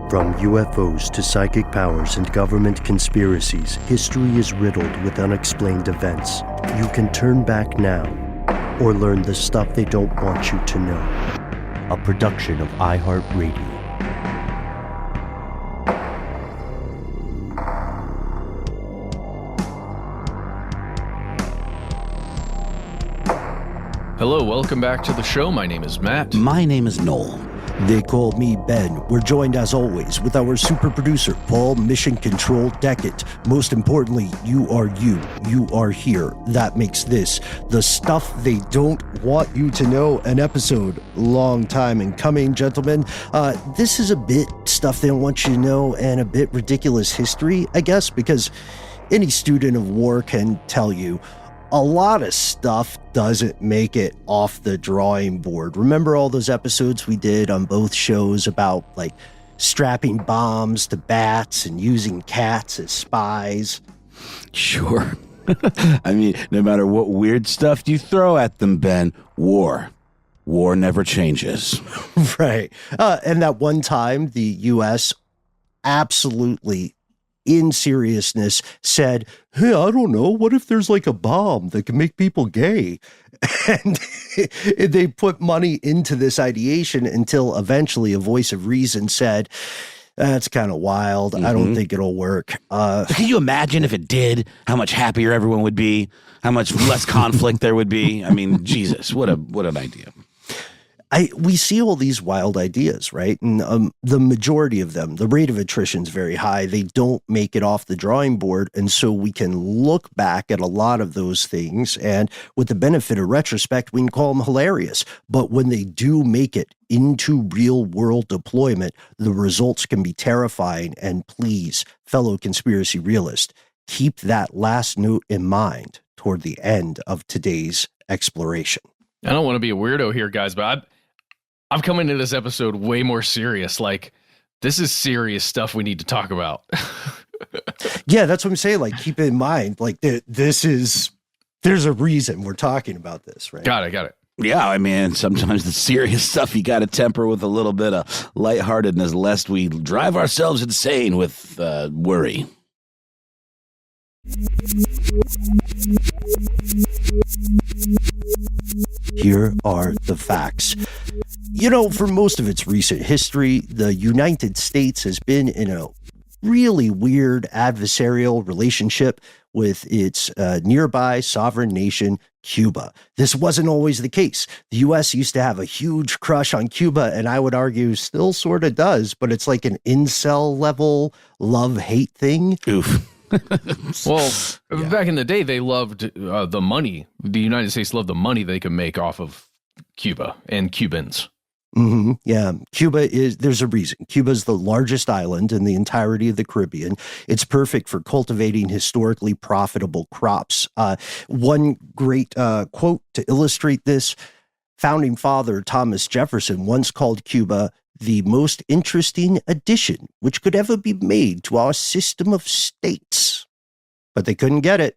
From UFOs to psychic powers and government conspiracies, history is riddled with unexplained events. You can turn back now or learn the stuff they don't want you to know. A production of iHeartRadio. Hello, welcome back to the show. My name is Matt. My name is Noel. They call me Ben. We're joined as always with our super producer, Paul Mission Control Deckett. Most importantly, you are you. You are here. That makes this the stuff they don't want you to know, an episode. Long time in coming, gentlemen. This is a bit stuff they don't want you to know and a bit ridiculous history, I guess, because any student of war can tell you a lot of stuff doesn't make it off the drawing board. Remember all those episodes we did on both shows about like strapping bombs to bats and using cats as spies? Sure. I mean, no matter what weird stuff you throw at them, Ben, war never changes. Right. And that one time the U.S. absolutely in seriousness said, hey, I don't know, what if there's like a bomb that can make people gay? And they put money into this ideation until eventually a voice of reason said, that's kind of wild. I don't think it'll work. Can you imagine if it did, how much happier everyone would be, how much less conflict there would be? I mean, Jesus, what an idea. We see all these wild ideas, right? And the majority of them, the rate of attrition is very high. They don't make it off the drawing board. And so we can look back at a lot of those things. And with the benefit of retrospect, we can call them hilarious. But when they do make it into real world deployment, the results can be terrifying. And please, fellow conspiracy realists, keep that last note in mind toward the end of today's exploration. I don't want to be a weirdo here, guys, but I'm coming into this episode way more serious. Like, this is serious stuff we need to talk about. Yeah, that's what I'm saying. Like, keep it in mind. Like, there's a reason we're talking about this, right? Got it. Yeah, I mean, sometimes the serious stuff you got to temper with a little bit of lightheartedness, lest we drive ourselves insane with worry. Here are the facts. You know, for most of its recent history, the United States has been in a really weird adversarial relationship with its nearby sovereign nation, Cuba. This wasn't always the case. The U.S. used to have a huge crush on Cuba, and I would argue still sort of does, but it's like an incel level love-hate thing. Oof. Well, back in the day, they loved the money. The United States loved the money they could make off of Cuba and Cubans. Mm-hmm. Yeah, there's a reason. Cuba is the largest island in the entirety of the Caribbean. It's perfect for cultivating historically profitable crops. One great quote to illustrate this, founding father Thomas Jefferson once called Cuba the most interesting addition which could ever be made to our system of states. But they couldn't get it.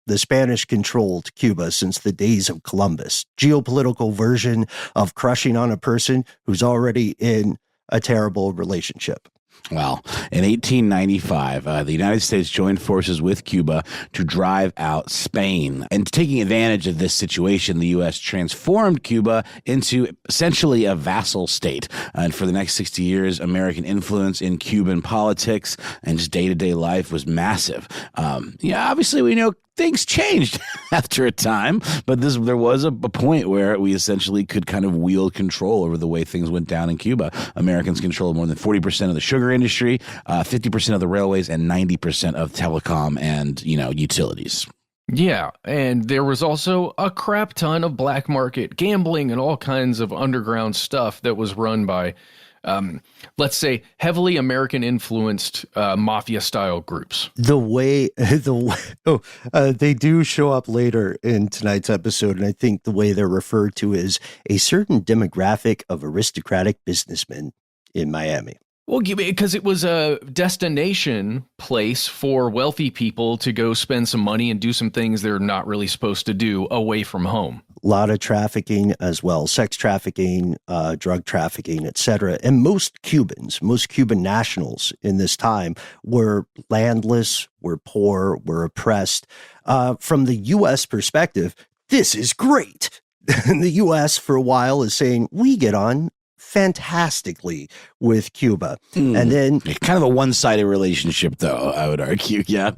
The Spanish controlled Cuba since the days of Columbus. Geopolitical version of crushing on a person who's already in a terrible relationship. Well, in 1895, the United States joined forces with Cuba to drive out Spain. And taking advantage of this situation, the U.S. transformed Cuba into essentially a vassal state. And for the next 60 years, American influence in Cuban politics and just day-to-day life was massive. Obviously, we know things changed after a time, but there was a point where we essentially could kind of wield control over the way things went down in Cuba. Americans controlled more than 40% of the sugar industry, 50% of the railways, and 90% of telecom and, utilities. Yeah, and there was also a crap ton of black market gambling and all kinds of underground stuff that was run by, let's say, heavily American-influenced mafia-style groups. They do show up later in tonight's episode, and I think the way they're referred to is a certain demographic of aristocratic businessmen in Miami. Well, because it was a destination place for wealthy people to go spend some money and do some things they're not really supposed to do away from home. A lot of trafficking as well, sex trafficking, drug trafficking, etc. And most Cuban nationals in this time were landless, were poor, were oppressed. From the U.S. perspective, this is great. And the U.S. for a while is saying, we get on fantastically with Cuba. And then kind of a one-sided relationship, though, I would argue. Yeah.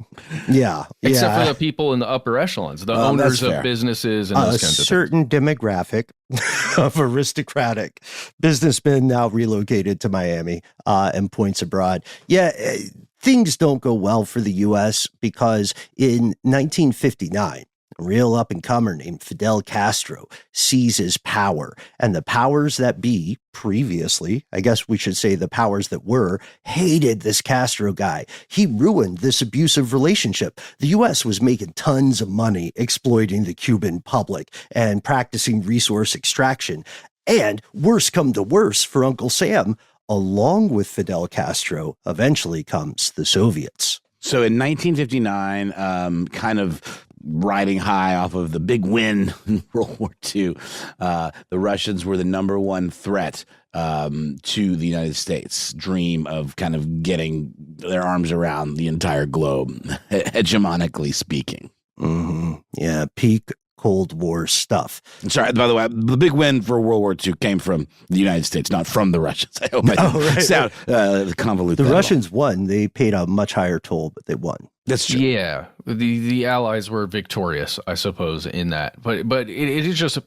Except for the people in the upper echelons, the owners of businesses and those kinds of things. A certain demographic of aristocratic businessmen now relocated to Miami and points abroad. Things don't go well for the U.S. because in 1959, a real up-and-comer named Fidel Castro seizes power, and the powers that be previously, I guess we should say the powers that were, hated this Castro guy. He ruined this abusive relationship. The U.S. was making tons of money exploiting the Cuban public and practicing resource extraction. And worse come to worse for Uncle Sam, along with Fidel Castro, eventually comes the Soviets. So in 1959, kind of riding high off of the big win in World War II, the Russians were the number one threat to the United States' dream of kind of getting their arms around the entire globe, hegemonically speaking. Mm-hmm. Yeah, peak Cold War stuff. Sorry, by the way, the big win for World War II came from the United States, not from the Russians. I hope I didn't sound convoluted. The Russians won. They paid a much higher toll, but they won. That's true. Yeah, the Allies were victorious, I suppose, in that. But it is just,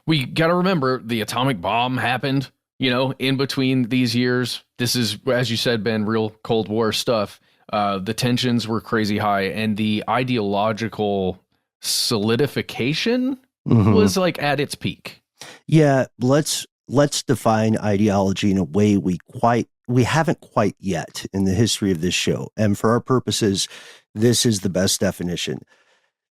we got to remember the atomic bomb happened, in between these years. This is, as you said, Ben, real Cold War stuff. The tensions were crazy high, and the ideological solidification was like at its peak. Yeah, let's define ideology in a way we haven't quite yet in the history of this show. And for our purposes, this is the best definition.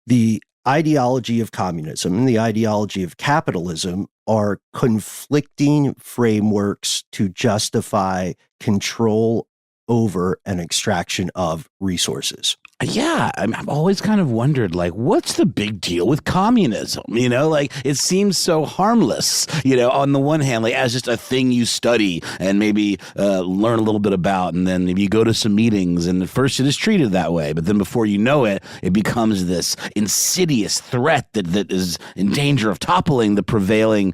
The ideology of communism and the ideology of capitalism are conflicting frameworks to justify control over an extraction of resources. Yeah, I've always kind of wondered, what's the big deal with communism? It seems so harmless, on the one hand, as just a thing you study and maybe learn a little bit about, and then maybe you go to some meetings, and at first it is treated that way, but then before you know it, it becomes this insidious threat that is in danger of toppling the prevailing,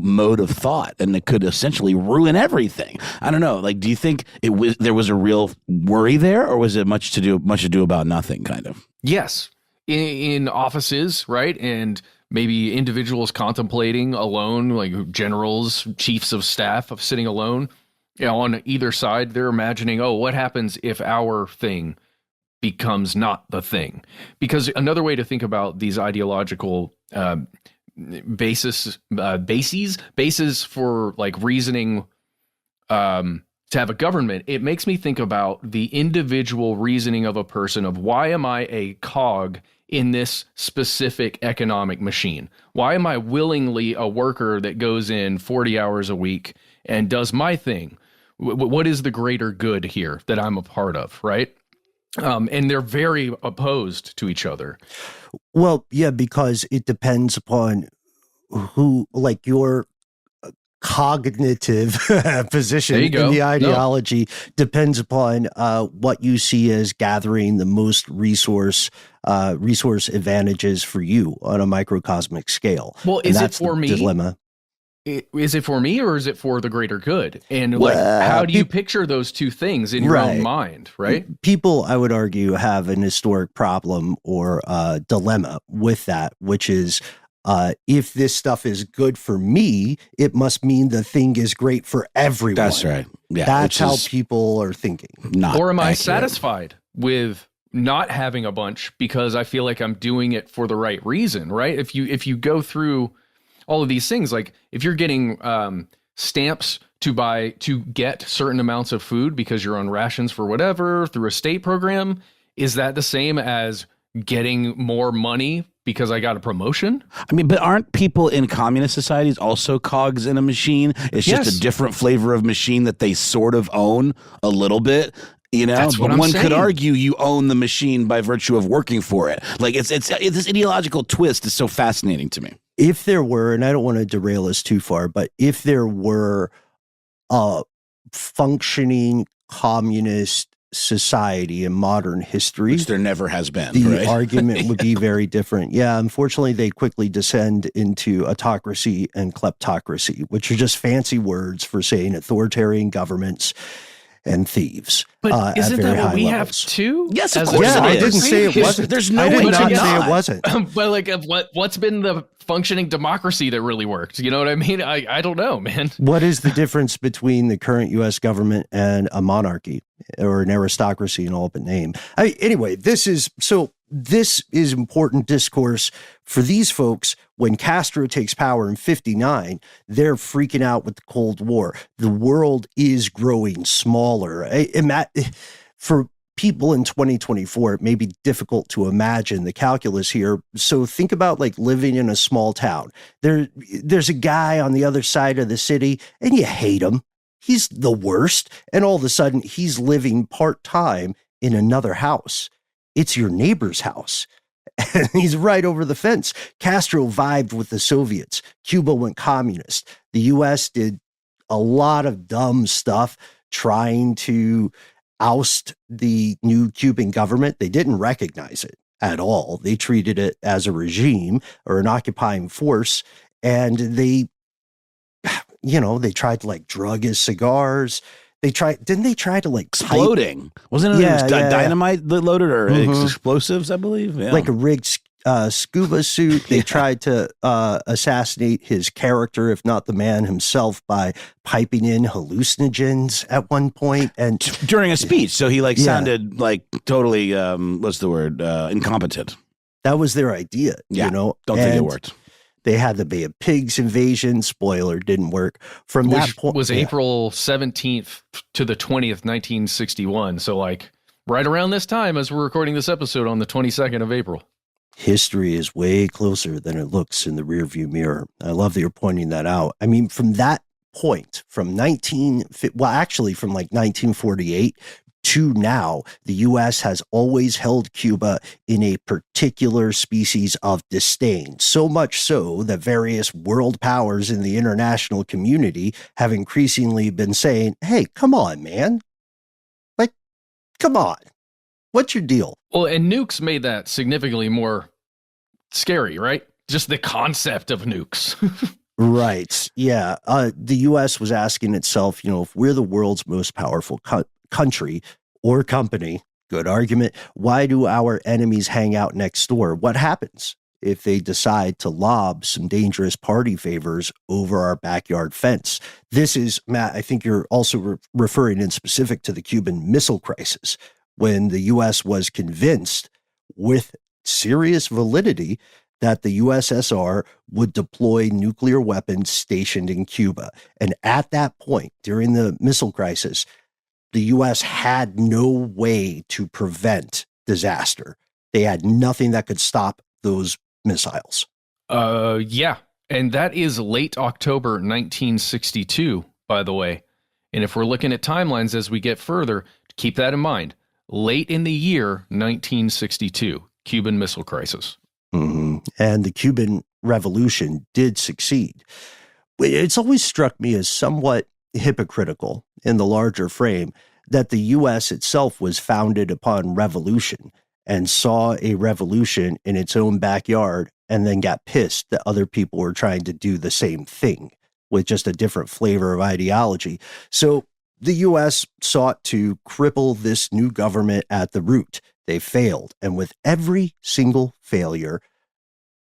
mode of thought, and it could essentially ruin everything. I don't know. Do you think there was a real worry there, or was it much ado about nothing, kind of? Yes, in offices, right? And maybe individuals contemplating alone, like generals, chiefs of staff of sitting alone, on either side, they're imagining, what happens if our thing becomes not the thing? Because another way to think about these ideological bases for reasoning to have a government, it makes me think about the individual reasoning of a person of, why am I a cog in this specific economic machine? Why am I willingly a worker that goes in 40 hours a week and does my thing? What is the greater good here that I'm a part of, right? And they're very opposed to each other. Well, yeah, because it depends upon who, your cognitive position in the ideology depends upon what you see as gathering the most resource advantages for you on a microcosmic scale. Well, is it for me? Dilemma. Is it for me, or is it for the greater good? And how do you picture those two things in your own mind, right? People, I would argue, have an historic problem or dilemma with that, which is, if this stuff is good for me, it must mean the thing is great for everyone. That's right. Yeah, that's how people are thinking. Or am I satisfied with not having a bunch because I feel like I'm doing it for the right reason, right? If you go through all of these things, if you're getting stamps to get certain amounts of food because you're on rations for whatever through a state program, is that the same as getting more money because I got a promotion. I mean, but aren't people in communist societies also cogs in a machine? It's just Yes. a different flavor of machine that they sort of own a little bit. You know, That's what but I'm one could saying. argue you own the machine by virtue of working for it. Like it's this ideological twist is so fascinating to me. If there were, and I don't want to derail us too far, but if there were a functioning communist society in modern history, Which there never has been. the Right? argument would be very different. Yeah, unfortunately, they quickly descend into autocracy and kleptocracy, which are just fancy words for saying authoritarian governments and thieves. But at isn't very that what high we levels. have too? Yes, of As a course Yeah, I it didn't is. say it wasn't. There's no I way did to not say not. it wasn't. But like, what's been the functioning democracy that really worked? You know what I mean? I don't know, man. What is the difference between the current U.S. government and a monarchy or an aristocracy in all but name? Anyway, this is important discourse for these folks. When Castro takes power in 59, they're freaking out with the Cold War. The world is growing smaller. For people in 2024, it may be difficult to imagine the calculus here. So think about like living in a small town. There's a guy on the other side of the city and you hate him. He's the worst. And all of a sudden he's living part-time in another house. It's your neighbor's house. And he's right over the fence. Castro vibed with the Soviets. Cuba went communist. The U.S. did a lot of dumb stuff trying to oust the new Cuban government. They didn't recognize it at all. They treated it as a regime or an occupying force. And they tried to like drug his cigars. Didn't they try to like Exploding. Wasn't it dynamite that loaded or explosives, I believe? Yeah. Like a rigged scuba suit. They tried to assassinate his character, if not the man himself, by piping in hallucinogens at one point. And during a speech. So he sounded like totally, incompetent. That was their idea, Don't think it worked. They had the Bay of Pigs invasion. Spoiler, didn't work. From Which that point, was April 17th to the 20th, 1961. So like right around this time as we're recording this episode on the 22nd of April. History is way closer than it looks in the rearview mirror. I love that you're pointing that out. I mean, from that point, from 1948 to now, the U.S. has always held Cuba in a particular species of disdain, so much so that various world powers in the international community have increasingly been saying, hey, come on, man. Like, come on. What's your deal? Well, and nukes made that significantly more scary, right? Just the concept of nukes. Right. Yeah. The U.S. was asking itself, if we're the world's most powerful country or company, good argument, why do our enemies hang out next door? What happens if they decide to lob some dangerous party favors over our backyard fence? This is, Matt, I think you're also referring in specific to the Cuban Missile Crisis, when the U.S. was convinced with serious validity that the USSR would deploy nuclear weapons stationed in Cuba. And at that point, during the missile crisis, the U.S. had no way to prevent disaster. They had nothing that could stop those missiles. Yeah. And that is late October 1962, by the way. And if we're looking at timelines as we get further, keep that in mind. Late in the year 1962, Cuban Missile Crisis. Mm-hmm. And the Cuban Revolution did succeed. It's always struck me as somewhat hypocritical in the larger frame that the U.S. itself was founded upon revolution and saw a revolution in its own backyard and then got pissed that other people were trying to do the same thing with just a different flavor of ideology. So the U.S. sought to cripple this new government at the root. They failed. And with every single failure,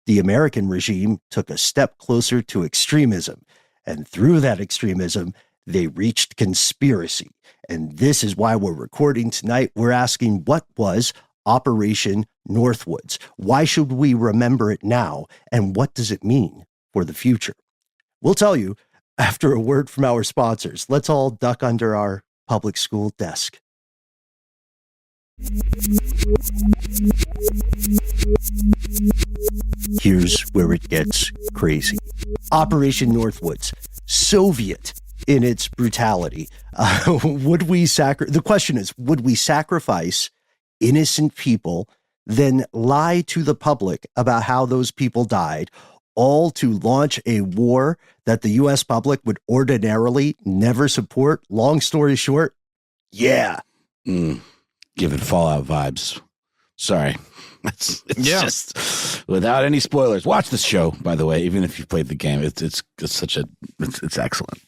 the American regime took a step closer to extremism. And through that extremism, they reached conspiracy. And this is why we're recording tonight. We're asking, what was Operation Northwoods? Why should we remember it now? And what does it mean for the future? We'll tell you after a word from our sponsors. Let's all duck under our public school desk. Here's where it gets crazy. Operation Northwoods, Soviet in its brutality. The question is, would we sacrifice innocent people, then lie to the public about how those people died, all to launch a war that the U.S. public would ordinarily never support? Long story short, yeah. Giving Fallout vibes. Sorry. It's just without any spoilers. Watch this show, by the way, even if you've played the game. It's excellent.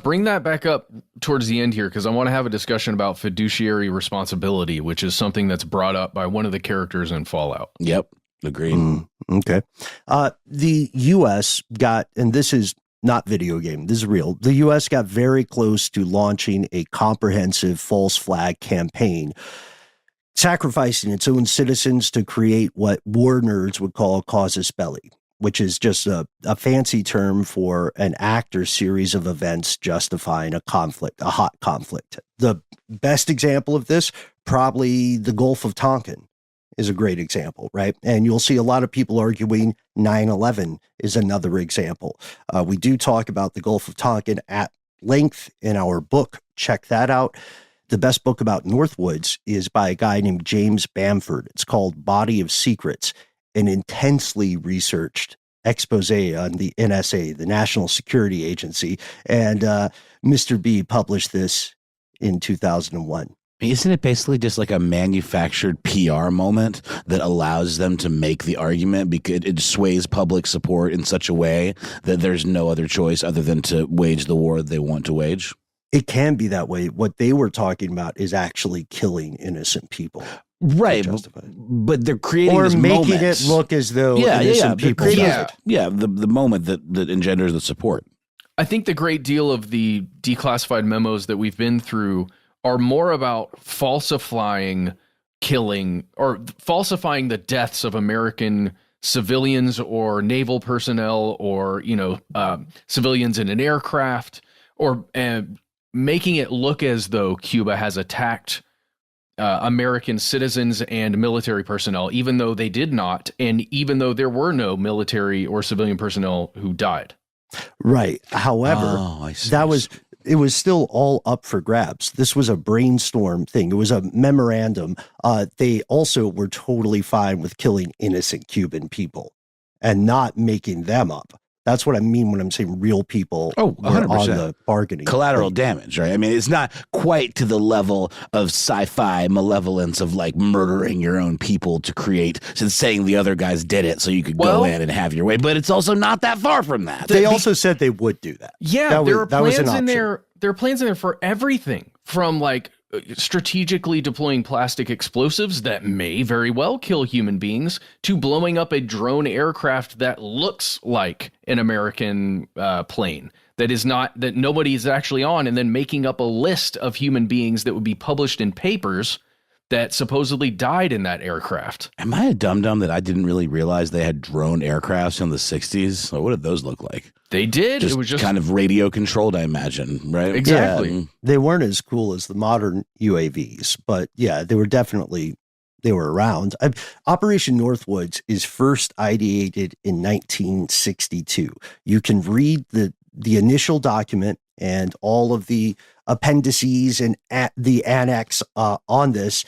Bring that back up towards the end here, because I want to have a discussion about fiduciary responsibility, which is something that's brought up by one of the characters in Fallout. Yep. Agreed. Okay. The U.S. got, and this is not video game, this is real. The U.S. got very close to launching a comprehensive false flag campaign, sacrificing its own citizens to create what war nerds would call a casus belli, which is just a fancy term for an act or series of events justifying a conflict, a hot conflict. The best example of this, probably the Gulf of Tonkin, is a great example, right? And you'll see a lot of people arguing 9/11 is another example. We do talk about the Gulf of Tonkin at length in our book. Check that out. The best book about Northwoods is by a guy named James Bamford. It's called Body of Secrets, an intensely researched expose on the NSA, the National Security Agency. And Mr. B published this in 2001. Isn't it basically just like a manufactured PR moment that allows them to make the argument because it sways public support in such a way that there's no other choice other than to wage the war they want to wage? It can be that way. What they were talking about is actually killing innocent people. Right. But they're creating or this making moments. it look as though innocent people died. Yeah, the moment that engenders the support. I think the great deal of the declassified memos that we've been through are more about falsifying killing or falsifying the deaths of American civilians or naval personnel or, civilians in an aircraft, or making it look as though Cuba has attacked American citizens and military personnel, even though they did not, and even though there were no military or civilian personnel who died. Right. However, it was still all up for grabs. This was a brainstorm thing. It was a memorandum. They also were totally fine with killing innocent Cuban people and not making them up. That's what I mean when I'm saying real people were 100%. on the bargaining. Collateral damage, right? I mean, it's not quite to the level of sci-fi malevolence of like murdering your own people to create, saying the other guys did it so you could go in and have your way. But it's also not that far from that. They also said they would do that. Yeah, there are plans in there. There are plans in there for everything from like strategically deploying plastic explosives that may very well kill human beings to blowing up a drone aircraft that looks like an American plane that nobody is actually on, and then making up a list of human beings that would be published in papers that supposedly died in that aircraft. Am I a dum-dum that I didn't really realize they had drone aircrafts in the 60s? What did those look like? They did. It was just kind of radio controlled, I imagine, right? Exactly. Yeah, they weren't as cool as the modern UAVs, but yeah, they were around. Operation Northwoods is first ideated in 1962. You can read the initial document and all of the appendices and the annex on this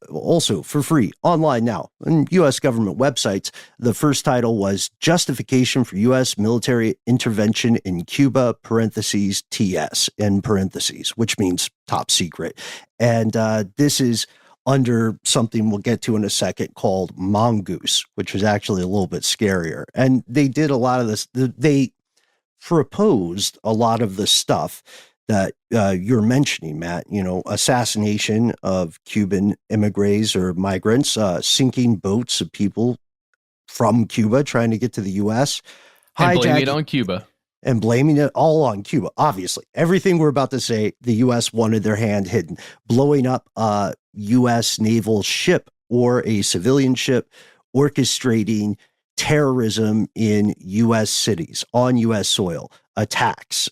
also for free online now on U.S. government websites. The first title was Justification for U.S. Military Intervention in Cuba, parentheses, TS, in parentheses, which means top secret. And this is under something we'll get to in a second called Mongoose, which was actually a little bit scarier. And they did a lot of this. They proposed a lot of the stuff that you're mentioning, Matt, assassination of Cuban immigrants or migrants, sinking boats of people from Cuba trying to get to the U.S. And blaming it on Cuba. And blaming it all on Cuba. Obviously, everything we're about to say, the U.S. wanted their hand hidden. Blowing up a U.S. naval ship or a civilian ship, orchestrating terrorism in U.S. cities, on U.S. soil, attacks,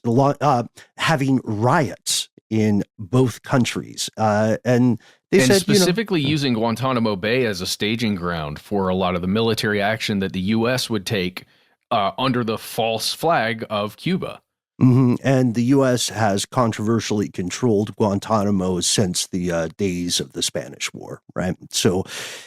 having riots in both countries. And They and said, specifically using Guantanamo Bay as a staging ground for a lot of the military action that the U.S. would take under the false flag of Cuba. And the U.S. has controversially controlled Guantanamo since the days of the Spanish War, right? So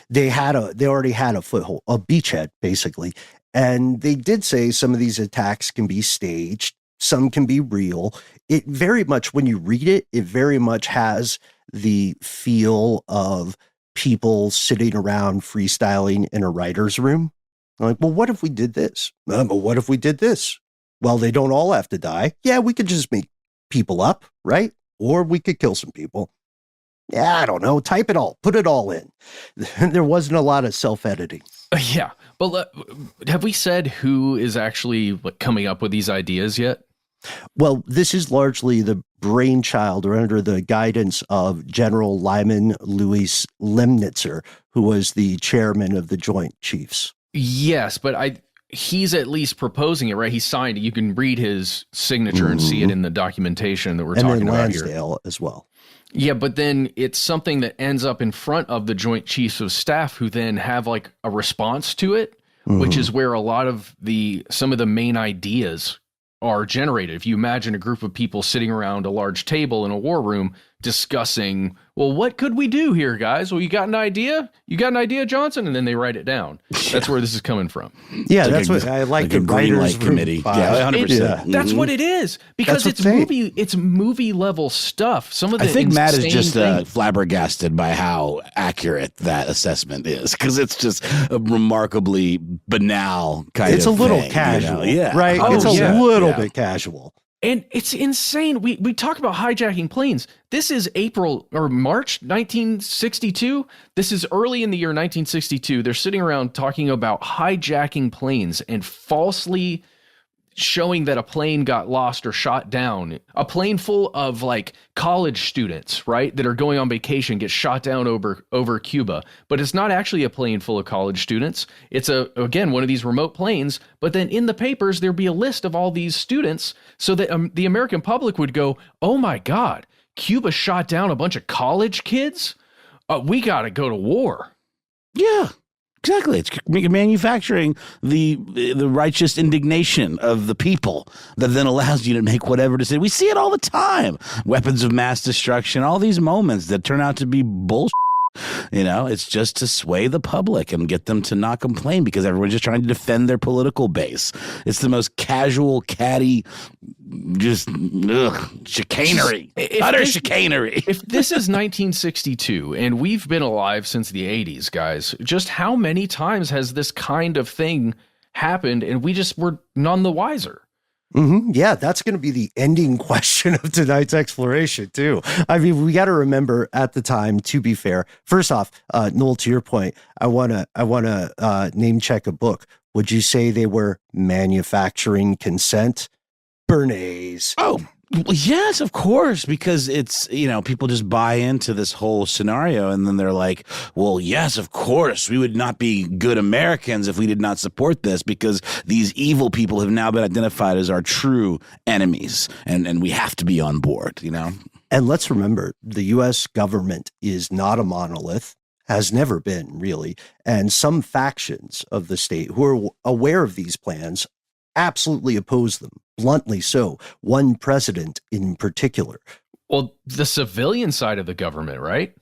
they already had a foothold, a beachhead, basically. And they did say some of these attacks can be staged, some can be real. It very much, when you read it, it very much has the feel of people sitting around freestyling in a writer's room. Like, well, what if we did this? But what if we did this? Well, they don't all have to die. Yeah, we could just make people up, right? Or we could kill some people. Yeah, I don't know. Type it all. Put it all in. There wasn't a lot of self-editing. Yeah. But have we said who is actually coming up with these ideas yet? Well, this is largely the brainchild or under the guidance of General Lyman Louis Lemnitzer, who was the chairman of the Joint Chiefs. Yes, but he's at least proposing it, right? He signed it. You can read his signature and see it in the documentation that we're talking about here. And then Lansdale as well. Yeah, but then it's something that ends up in front of the Joint Chiefs of Staff, who then have like a response to it, which is where a lot of some of the main ideas are generated. If you imagine a group of people sitting around a large table in a war room discussing, well, what could we do here, guys? Well, you got an idea? You got an idea, Johnson? And then they write it down. That's where this is coming from. Yeah, that's what I like. The green light committee. Yeah, 100%. That's what it is, because it's movie level stuff. Some of the I think Matt is just flabbergasted by how accurate that assessment is, because it's just a remarkably banal kind of thing. It's a little casual, right? Oh, it's a little bit casual. And it's insane. We talk about hijacking planes. This is April or March 1962. This is early in the year 1962. They're sitting around talking about hijacking planes and falsely showing that a plane got lost or shot down. A plane full of like college students, right, that are going on vacation gets shot down over Cuba. But it's not actually a plane full of college students. It's again one of these remote planes. But then in the papers there'd be a list of all these students, so that the American public would go, "Oh my God, Cuba shot down a bunch of college kids. We got to go to war." Yeah. Exactly. It's manufacturing the righteous indignation of the people that then allows you to make whatever decision. We see it all the time. Weapons of mass destruction, all these moments that turn out to be bullshit. It's just to sway the public and get them to not complain because everyone's just trying to defend their political base. It's the most casual, catty, just chicanery. Utter chicanery. If this is 1962 and we've been alive since the 80s, guys, just how many times has this kind of thing happened and we just were none the wiser? Yeah, that's going to be the ending question of tonight's exploration, too. I mean, we got to remember at the time, to be fair, first off, Noel, to your point, I want to name check a book. Would you say they were manufacturing consent? Bernays. Oh, well, yes, of course, because it's, people just buy into this whole scenario and then they're like, well, yes, of course, we would not be good Americans if we did not support this because these evil people have now been identified as our true enemies and we have to be on board, And let's remember, the U.S. government is not a monolith, has never been really. And some factions of the state who are aware of these plans absolutely oppose them, bluntly so. One president in particular. Well, the civilian side of the government, right?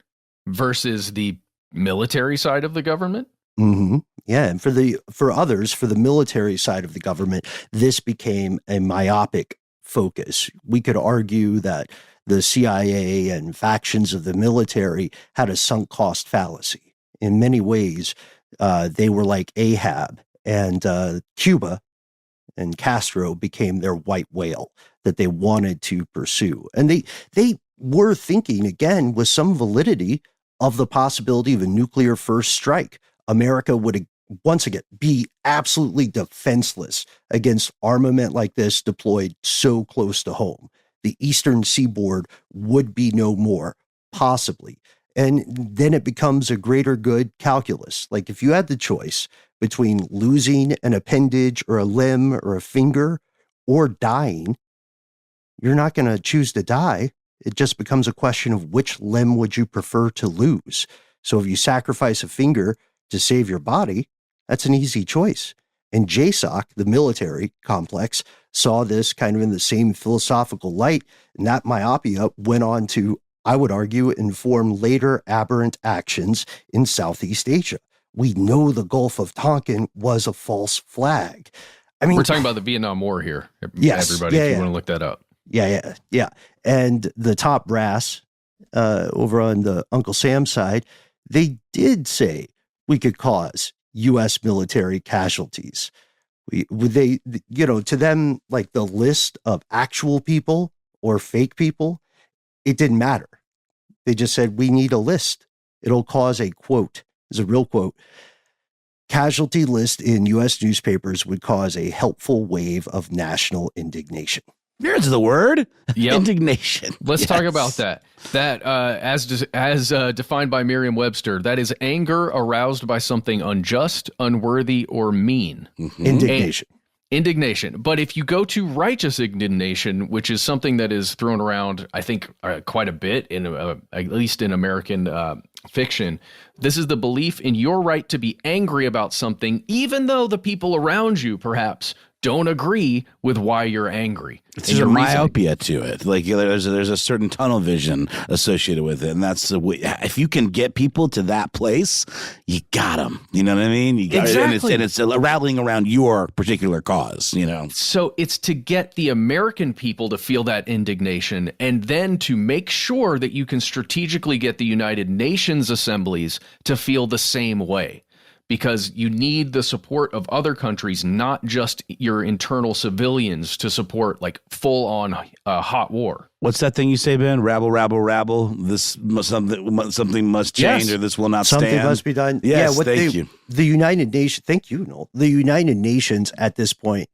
Versus the military side of the government? Yeah, and for others, for the military side of the government, this became a myopic focus. We could argue that the CIA and factions of the military had a sunk cost fallacy. In many ways, they were like Ahab, and Cuba and Castro became their white whale that they wanted to pursue. And they were thinking, again, with some validity, of the possibility of a nuclear first strike. America would once again be absolutely defenseless against armament like this deployed so close to home. The eastern seaboard would be no more, possibly. And then it becomes a greater good calculus. Like if you had the choice between losing an appendage or a limb or a finger or dying, you're not going to choose to die. It just becomes a question of which limb would you prefer to lose. So if you sacrifice a finger to save your body, that's an easy choice. And JSOC, the military complex, saw this kind of in the same philosophical light, and that myopia went on to, I would argue, inform later aberrant actions in Southeast Asia. We know the Gulf of Tonkin was a false flag. I mean, we're talking about the Vietnam War here. Yes, everybody, if you want to look that up. Yeah. And the top brass over on the Uncle Sam side, they did say we could cause U.S. military casualties. To them, like the list of actual people or fake people, it didn't matter. They just said, we need a list. It'll cause a quote. It's a real quote. Casualty list in U.S. newspapers would cause a helpful wave of national indignation. There's the word. Yep. Indignation. Let's talk about that. That, as defined by Merriam-Webster, that is anger aroused by something unjust, unworthy, or mean. Mm-hmm. Indignation. But if you go to righteous indignation, which is something that is thrown around, I think, quite a bit, at least in American fiction, this is the belief in your right to be angry about something, even though the people around you, perhaps, don't agree with why you're angry. It's a myopia to it. Like there's a certain tunnel vision associated with it, and that's the way. If you can get people to that place, you got them. You know what I mean? You got exactly. And it's rallying around your particular cause. You know. So it's to get the American people to feel that indignation, and then to make sure that you can strategically get the United Nations assemblies to feel the same way. Because you need the support of other countries, not just your internal civilians, to support like full-on hot war. What's that thing you say, Ben? Rabble, rabble, rabble. Something must change, or this will not stand. Something must be done. Yes, thank you. The United Nations. Thank you, Noel. The United Nations at this point,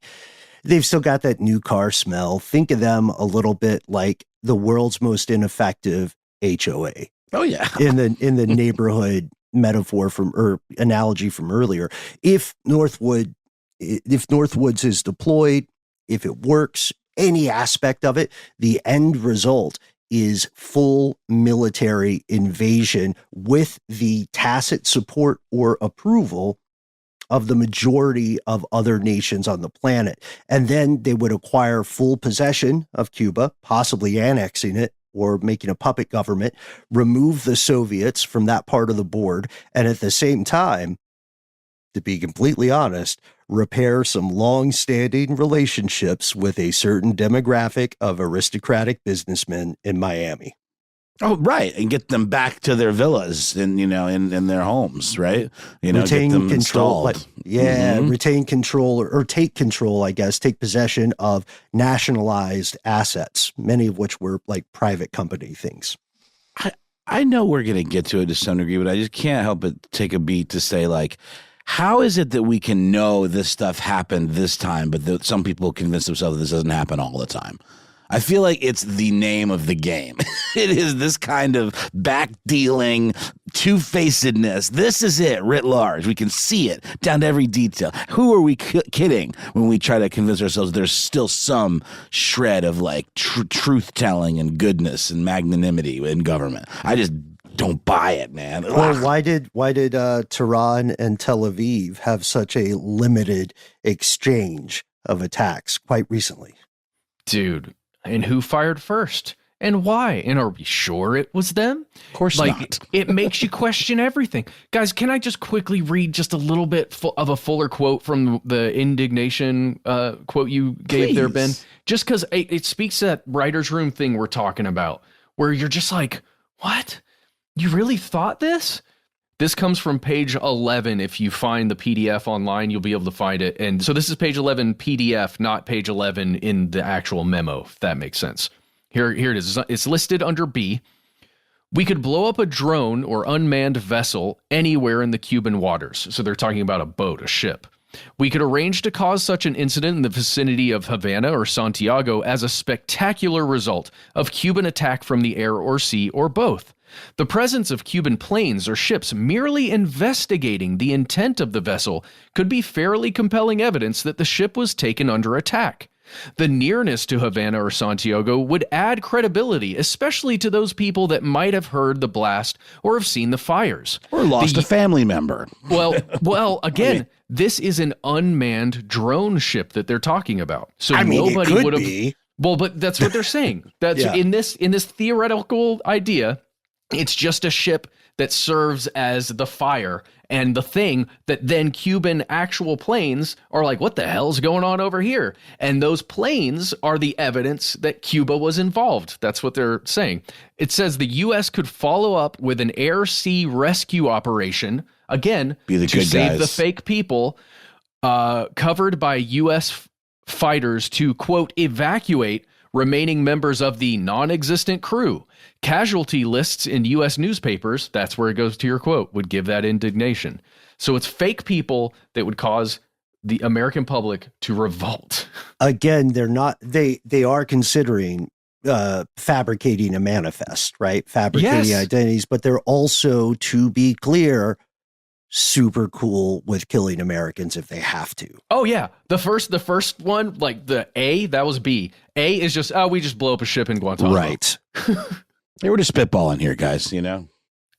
they've still got that new car smell. Think of them a little bit like the world's most ineffective HOA. Oh yeah, in the neighborhood metaphor analogy from earlier. If Northwoods is deployed, if it works, any aspect of it, the end result is full military invasion with the tacit support or approval of the majority of other nations on the planet. And then they would acquire full possession of Cuba, possibly annexing it, or making a puppet government, remove the Soviets from that part of the board, and at the same time, to be completely honest, repair some long-standing relationships with a certain demographic of aristocratic businessmen in Miami. Oh, right, and get them back to their villas and in their homes, right? Retain get them control, installed. Retain control or take control, I guess, take possession of nationalized assets, many of which were like private company things. I know we're going to get to it to some degree, but I just can't help but take a beat to say, like, how is it that we can know this stuff happened this time, but that some people convince themselves this doesn't happen all the time? I feel like it's the name of the game. It is this kind of back-dealing, two-facedness. This is it, writ large. We can see it down to every detail. Who are we kidding when we try to convince ourselves there's still some shred of like truth-telling and goodness and magnanimity in government? I just don't buy it, man. Well, why did Tehran and Tel Aviv have such a limited exchange of attacks quite recently? Dude. And who fired first? And why? And are we sure it was them? Of course not. It makes you question everything. Guys, can I just quickly read just a little bit of a fuller quote from the indignation quote you gave there, Ben? Just because it speaks to that writer's room thing we're talking about, where you're just like, what? You really thought this? This comes from page 11. If you find the PDF online, you'll be able to find it. And so this is page 11 PDF, not page 11 in the actual memo, if that makes sense. Here it is. It's listed under B. We could blow up a drone or unmanned vessel anywhere in the Cuban waters. So they're talking about a boat, a ship. We could arrange to cause such an incident in the vicinity of Havana or Santiago as a spectacular result of Cuban attack from the air or sea or both. The presence of Cuban planes or ships merely investigating the intent of the vessel could be fairly compelling evidence that the ship was taken under attack. The nearness to Havana or Santiago would add credibility, especially to those people that might have heard the blast or have seen the fires. Or lost a family member. Well, again, this is an unmanned drone ship that they're talking about. So nobody would have. Well, but that's what they're saying. That's in this theoretical idea, it's just a ship that serves as the fire and the thing that then Cuban actual planes are like, what the hell's going on over here? And those planes are the evidence that Cuba was involved. That's what they're saying. It says the U.S. could follow up with an air-sea rescue operation, again, to save the fake people, covered by U.S. fighters to, quote, evacuate remaining members of the non-existent crew. Casualty lists in U.S. newspapers, that's where it goes to your quote, would give that indignation. So it's fake people that would cause the American public to revolt. Again, they are considering fabricating a manifest, right? Fabricating identities, but they're also, to be clear, super cool with killing Americans if they have to. Oh yeah. The first one, like the A, that was B. A is just, we just blow up a ship in Guantanamo. Right. They were just spitballing here, guys, And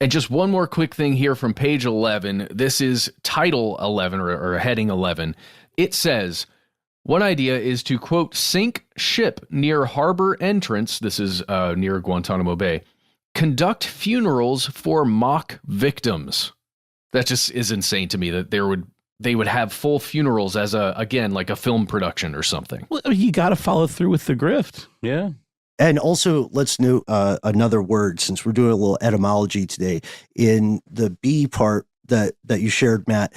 just one more quick thing here from page 11. This is title 11 or heading 11. It says, one idea is to, quote, sink ship near harbor entrance. This is near Guantanamo Bay. Conduct funerals for mock victims. That just is insane to me that they would have full funerals as like a film production or something. Well, you got to follow through with the grift. Yeah. And also, let's note another word, since we're doing a little etymology today. In the B part that you shared, Matt,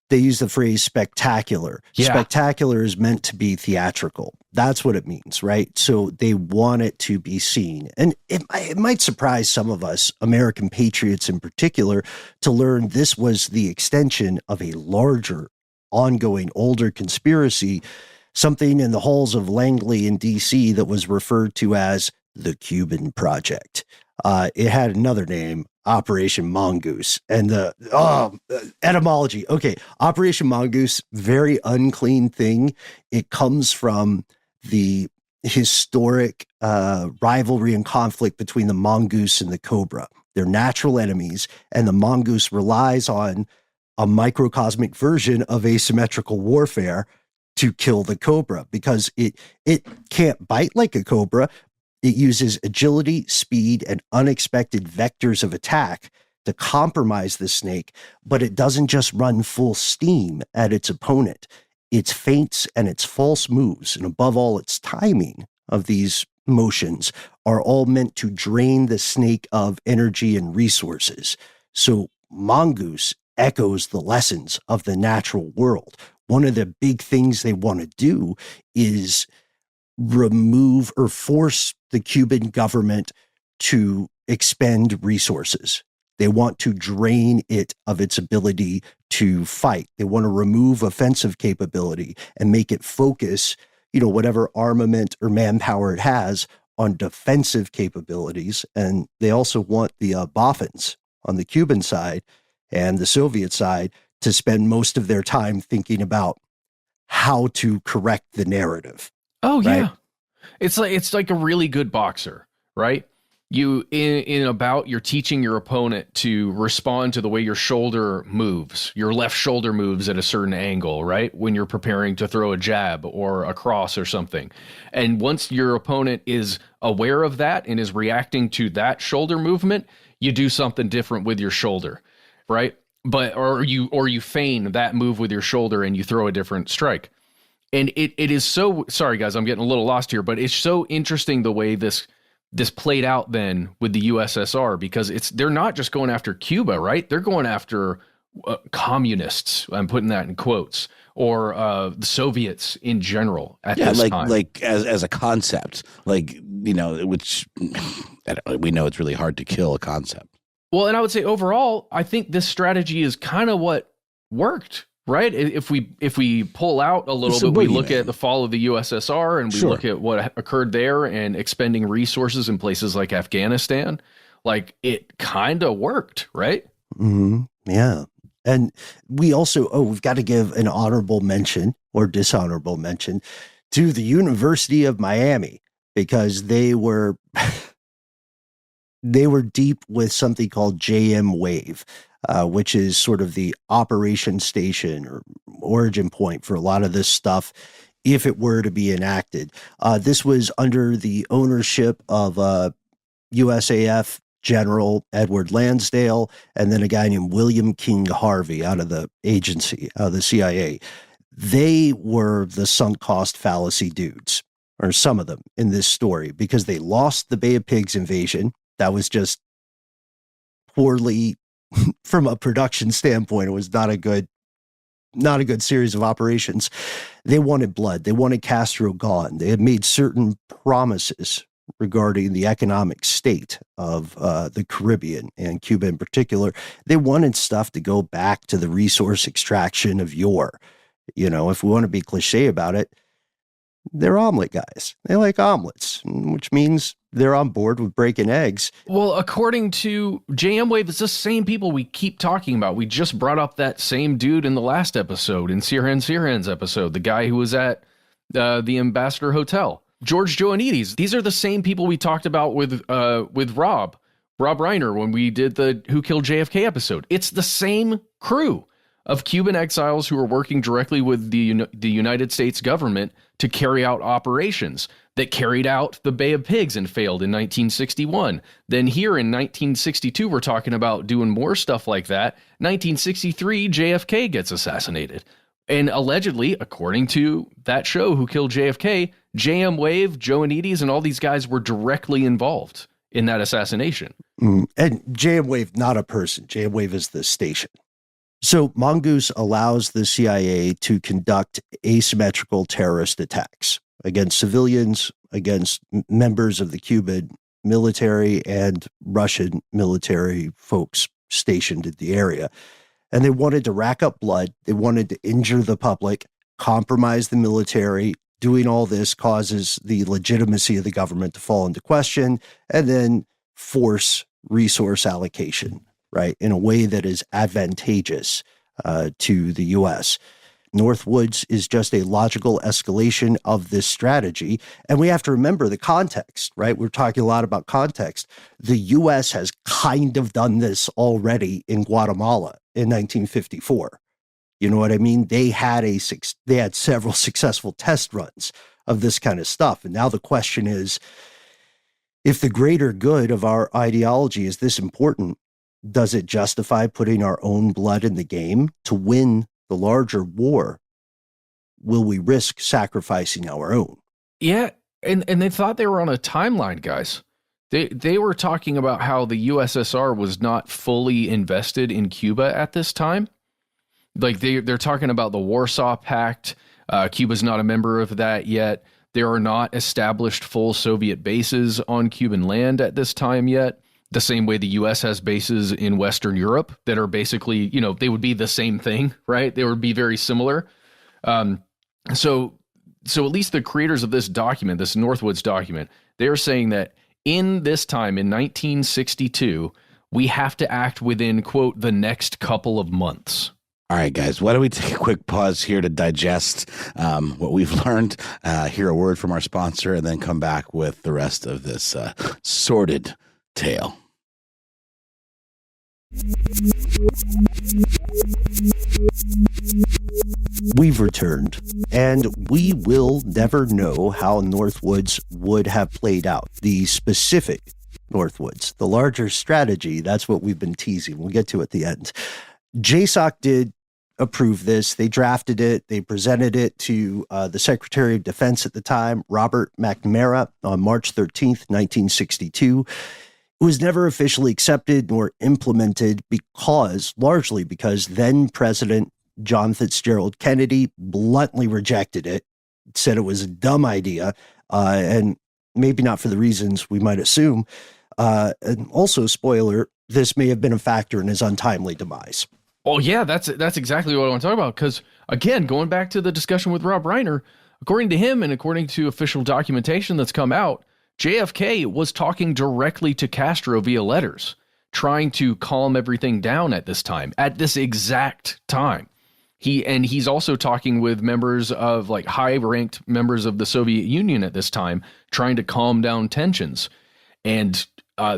they use the phrase spectacular. Yeah. Spectacular is meant to be theatrical. That's what it means, right? So they want it to be seen. And it might surprise some of us, American patriots in particular, to learn this was the extension of a larger, ongoing, older conspiracy, something in the halls of Langley in D.C. that was referred to as the Cuban Project. It had another name, Operation Mongoose. And the etymology. Okay, Operation Mongoose, very unclean thing. It comes from the historic rivalry and conflict between the mongoose and the cobra. They're natural enemies, and the mongoose relies on a microcosmic version of asymmetrical warfare to kill the cobra, because it can't bite like a cobra. It uses agility, speed, and unexpected vectors of attack to compromise the snake, but it doesn't just run full steam at its opponent. Its feints and its false moves, and above all, its timing of these motions, are all meant to drain the snake of energy and resources. So Mongoose echoes the lessons of the natural world. One of the big things they want to do is remove or force the Cuban government to expend resources. They want to drain it of its ability to fight. They want to remove offensive capability and make it focus, whatever armament or manpower it has on defensive capabilities. And they also want the Boffins on the Cuban side and the Soviet side to spend most of their time thinking about how to correct the narrative. Oh, right? Yeah. It's like a really good boxer, right? You you're teaching your opponent to respond to the way your shoulder moves. Your left shoulder moves at a certain angle, right? When you're preparing to throw a jab or a cross or something. And once your opponent is aware of that and is reacting to that shoulder movement, you do something different with your shoulder, right? Or you feign that move with your shoulder and you throw a different strike. And it is so, sorry guys, I'm getting a little lost here, but it's so interesting the way this played out then with the USSR, because they're not just going after Cuba, right? They're going after communists. I'm putting that in quotes, or the Soviets in general at this time. Like as a concept, which we know it's really hard to kill a concept. Well, and I would say overall, I think this strategy is kind of what worked, right? If we pull out a little bit, we look at the fall of the USSR and we look at what occurred there and expending resources in places like Afghanistan, like it kind of worked, right? Mm-hmm. Yeah. And we also, we've got to give an honorable mention or dishonorable mention to the University of Miami because they were deep with something called JM Wave, which is sort of the operation station or origin point for a lot of this stuff if it were to be enacted. This was under the ownership of USAF General Edward Lansdale and then a guy named William King Harvey out of the agency, the CIA. They were the sunk cost fallacy dudes, or some of them in this story, because they lost the Bay of Pigs invasion. That was just poorly, from a production standpoint, it was not a good series of operations. They wanted blood. They wanted Castro gone. They had made certain promises regarding the economic state of the Caribbean and Cuba in particular. They wanted stuff to go back to the resource extraction of yore. You know, if we want to be cliche about it, they're omelet guys. They like omelets, which means they're on board with breaking eggs. Well, according to JM Wave, it's the same people we keep talking about. We just brought up that same dude in the last episode, in Sirhan's episode, the guy who was at the Ambassador Hotel. George Ioannidis. These are the same people we talked about with Rob Reiner when we did the Who Killed JFK episode. It's the same crew of Cuban exiles who are working directly with the United States government to carry out operations that carried out the Bay of Pigs and failed in 1961. Then here in 1962, we're talking about doing more stuff like that. 1963, JFK gets assassinated. And allegedly, according to that show, Who Killed JFK, JM Wave, Ioannidis, and all these guys were directly involved in that assassination. And JM Wave, not a person. JM Wave is the station. So Mongoose allows the CIA to conduct asymmetrical terrorist attacks against civilians, against members of the Cuban military and Russian military folks stationed in the area. And they wanted to rack up blood. They wanted to injure the public, compromise the military. Doing all this causes the legitimacy of the government to fall into question, and then force resource allocation, right, in a way that is advantageous to the U.S. Northwoods is just a logical escalation of this strategy. And we have to remember the context, right? We're talking a lot about context. The U.S. has kind of done this already in Guatemala in 1954. You know what I mean? They had several successful test runs of this kind of stuff. And now the question is, if the greater good of our ideology is this important, does it justify putting our own blood in the game to win the larger war? Will we risk sacrificing our own? Yeah, and they thought they were on a timeline, guys. They were talking about how the USSR was not fully invested in Cuba at this time. Like they're talking about the Warsaw Pact. Cuba's not a member of that yet. There are not established full Soviet bases on Cuban land at this time yet. The same way the U.S. has bases in Western Europe that are basically, they would be the same thing, right? They would be very similar. So at least the creators of this document, this Northwoods document, they're saying that in this time, in 1962, we have to act within, quote, the next couple of months. All right, guys, why don't we take a quick pause here to digest what we've learned, hear a word from our sponsor, and then come back with the rest of this sordid tale. We've returned, and we will never know how Northwoods would have played out. The specific Northwoods, the larger strategy, that's what we've been teasing. We'll get to at the end. JSOC did approve this. They drafted it. They presented it to the Secretary of Defense at the time, Robert McNamara, on March 13th, 1962. It was never officially accepted nor implemented largely because then President John Fitzgerald Kennedy bluntly rejected it, said it was a dumb idea, and maybe not for the reasons we might assume. And also, spoiler, this may have been a factor in his untimely demise. Oh, yeah, that's exactly what I want to talk about. Because, again, going back to the discussion with Rob Reiner, according to him and according to official documentation that's come out, JFK was talking directly to Castro via letters, trying to calm everything down at this time, at this exact time. He's also talking with members of like high-ranked members of the Soviet Union at this time, trying to calm down tensions. And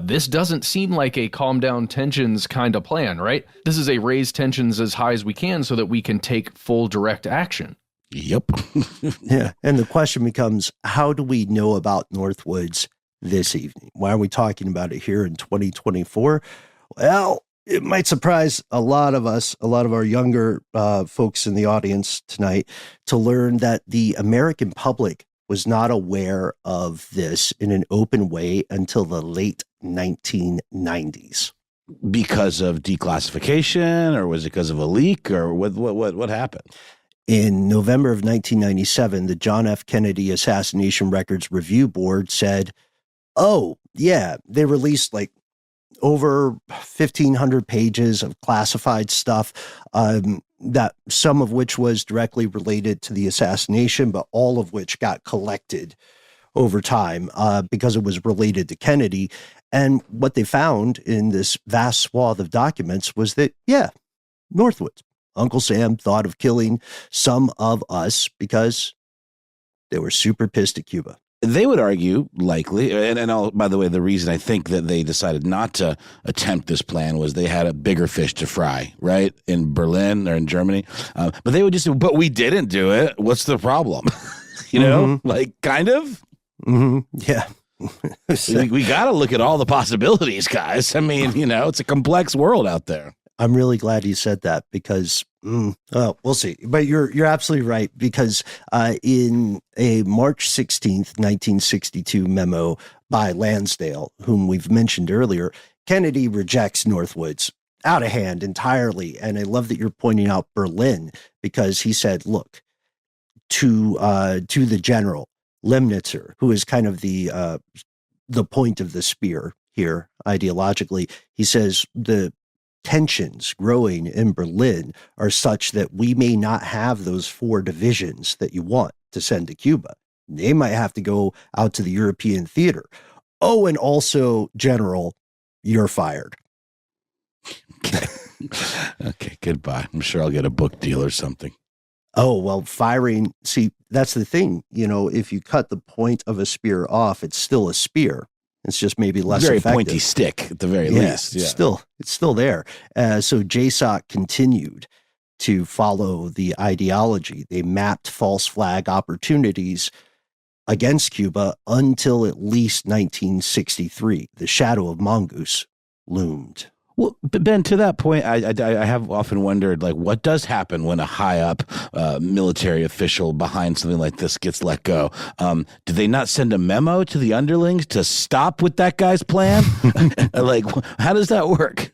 this doesn't seem like a calm down tensions kind of plan, right? This is a raise tensions as high as we can so that we can take full direct action. Yep. Yeah. And the question becomes, how do we know about Northwoods this evening? Why are we talking about it here in 2024? Well, it might surprise a lot of us, a lot of our younger folks in the audience tonight, to learn that the American public was not aware of this in an open way until the late 1990s. Because of declassification, or was it because of a leak, or what happened? In November of 1997, the John F. Kennedy Assassination Records Review Board said, oh, yeah, they released like over 1,500 pages of classified stuff, that some of which was directly related to the assassination, but all of which got collected over time because it was related to Kennedy. And what they found in this vast swath of documents was that, yeah, Northwoods, Uncle Sam thought of killing some of us because they were super pissed at Cuba. They would argue, likely, and by the way, the reason I think that they decided not to attempt this plan was they had a bigger fish to fry, right, in Berlin or in Germany. But they would just say, but we didn't do it. What's the problem? You know, like, kind of? Yeah. we got to look at all the possibilities, guys. I mean, you know, it's a complex world out there. I'm really glad you said that because, we'll see. But you're absolutely right, because in a March 16th, 1962 memo by Lansdale, whom we've mentioned earlier, Kennedy rejects Northwoods out of hand entirely. And I love that you're pointing out Berlin, because he said, look, to the general Lemnitzer, who is kind of the point of the spear here ideologically, he says the tensions growing in Berlin are such that we may not have those 4 divisions that you want to send to Cuba. They might have to go out to the European theater. Oh, and also, General, you're fired. Okay, goodbye. I'm sure I'll get a book deal or something. Oh, well, firing, see, that's the thing. You know, if you cut the point of a spear off, it's still a spear. It's just maybe less very effective. Pointy stick at the very least. Yeah, it's still there. So JSOC continued to follow the ideology. They mapped false flag opportunities against Cuba until at least 1963. The shadow of Mongoose loomed. Well, but Ben, to that point, I have often wondered, like, what does happen when a high up military official behind something like this gets let go? Do they not send a memo to the underlings to stop with that guy's plan? Like, how does that work?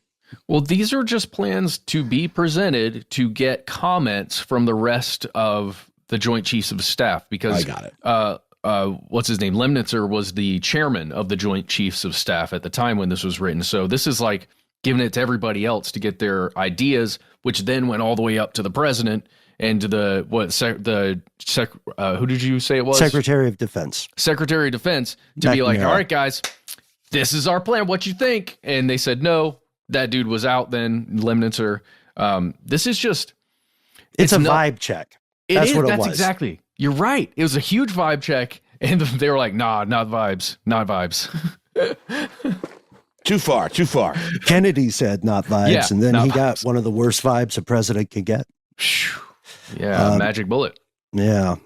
Well, these are just plans to be presented to get comments from the rest of the Joint Chiefs of Staff, because I got it. What's his name? Lemnitzer was the chairman of the Joint Chiefs of Staff at the time when this was written. So this is like giving it to everybody else to get their ideas, which then went all the way up to the president and to the who did you say it was? Secretary of Defense. Secretary of Defense to be like, all right, guys, this is our plan. What you think? And they said no. That dude was out then, Lemnitzer. This is just it's a vibe check. That's what it was. That's exactly. You're right. It was a huge vibe check, and they were like, nah, not vibes. Too far. Kennedy said not vibes, and then he got one of the worst vibes a president could get. Yeah, magic bullet. Yeah.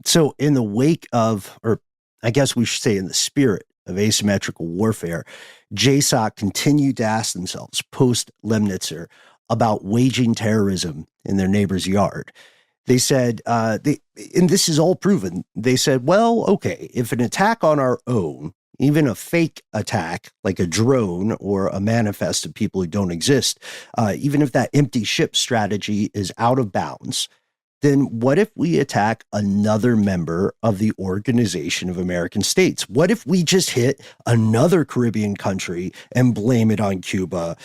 So in the wake of, or I guess we should say in the spirit of asymmetrical warfare, JSOC continued to ask themselves post-Lemnitzer about waging terrorism in their neighbor's yard. They said, and this is all proven, they said, well, okay, if an attack on our own, even a fake attack like a drone or a manifest of people who don't exist, even if that empty ship strategy is out of bounds, then what if we attack another member of the Organization of American States? What if we just hit another Caribbean country and blame it on Cuba,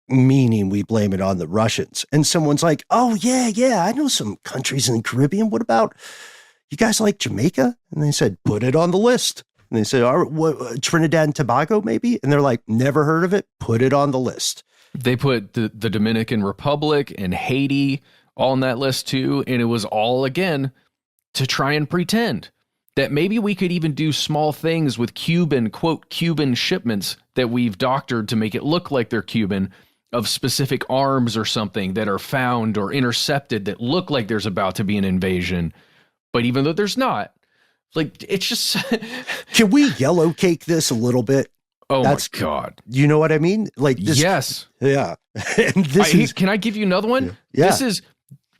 meaning we blame it on the Russians? And someone's like, oh, yeah, I know some countries in the Caribbean. What about, you guys like Jamaica? And they said, put it on the list. And they said, Trinidad and Tobago, maybe? And they're like, never heard of it. Put it on the list. They put the Dominican Republic and Haiti all on that list too. And it was all, again, to try and pretend that maybe we could even do small things with Cuban, quote, Cuban shipments that we've doctored to make it look like they're Cuban, of specific arms or something that are found or intercepted that look like there's about to be an invasion. But even though there's not, like, it's just... Can we yellow cake this a little bit? Oh, my God. You know what I mean? Like this. Yes. Yeah. And can I give you another one? Yeah.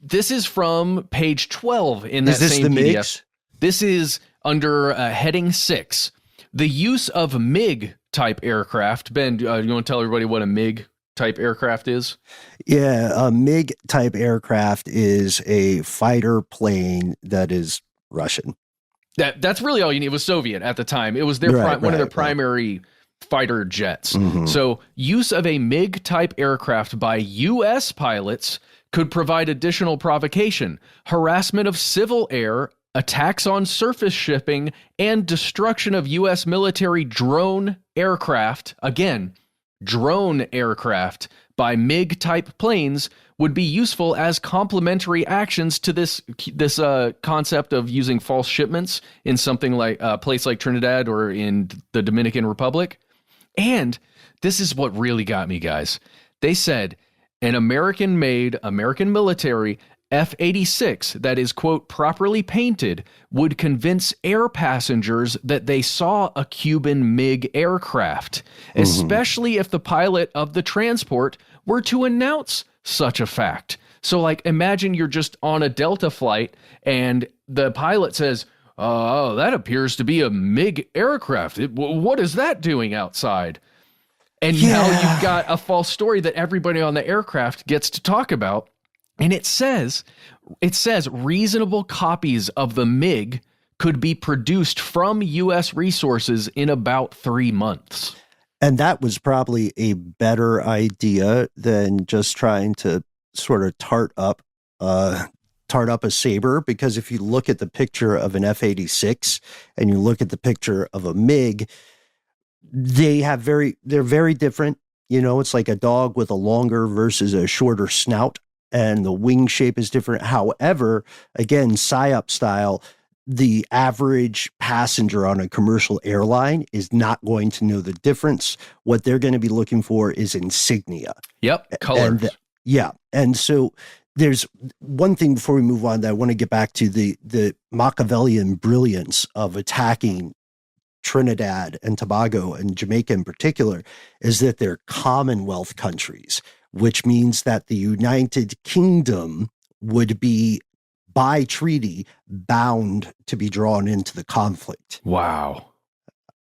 This is from page 12 in that Is this same the PDF. MiGs? This is under heading 6. The use of MiG type aircraft. Ben, you want to tell everybody what a MiG type aircraft is? Yeah, a MiG type aircraft is a fighter plane that is Russian. That's really all you need. It was Soviet at the time. It was their one of their primary fighter jets. Mm-hmm. So use of a MiG type aircraft by U.S. pilots could provide additional provocation, harassment of civil air, attacks on surface shipping, and destruction of U.S. military drone aircraft. Again, drone aircraft by MiG-type planes would be useful as complementary actions to this concept of using false shipments in something like a place like Trinidad or in the Dominican Republic. And this is what really got me, guys. They said an American-made, American military F-86 that is, quote, properly painted would convince air passengers that they saw a Cuban MiG aircraft, especially if the pilot of the transport were to announce such a fact. So, like, imagine you're just on a Delta flight and the pilot says, oh, that appears to be a MiG aircraft. What is that doing outside? And now you've got a false story that everybody on the aircraft gets to talk about. And it says reasonable copies of the MiG could be produced from U.S. resources in about 3 months. And that was probably a better idea than just trying to sort of tart up a saber, because if you look at the picture of an F-86 and you look at the picture of a MiG, they're very different. You know, it's like a dog with a longer versus a shorter snout, and the wing shape is different. However, again, PSYOP style, the average passenger on a commercial airline is not going to know the difference. What they're going to be looking for is insignia. Yep, colors. And so there's one thing before we move on that I want to get back to, the Machiavellian brilliance of attacking Trinidad and Tobago and Jamaica in particular, is that they're Commonwealth countries, which means that the United Kingdom would be, by treaty, bound to be drawn into the conflict. Wow.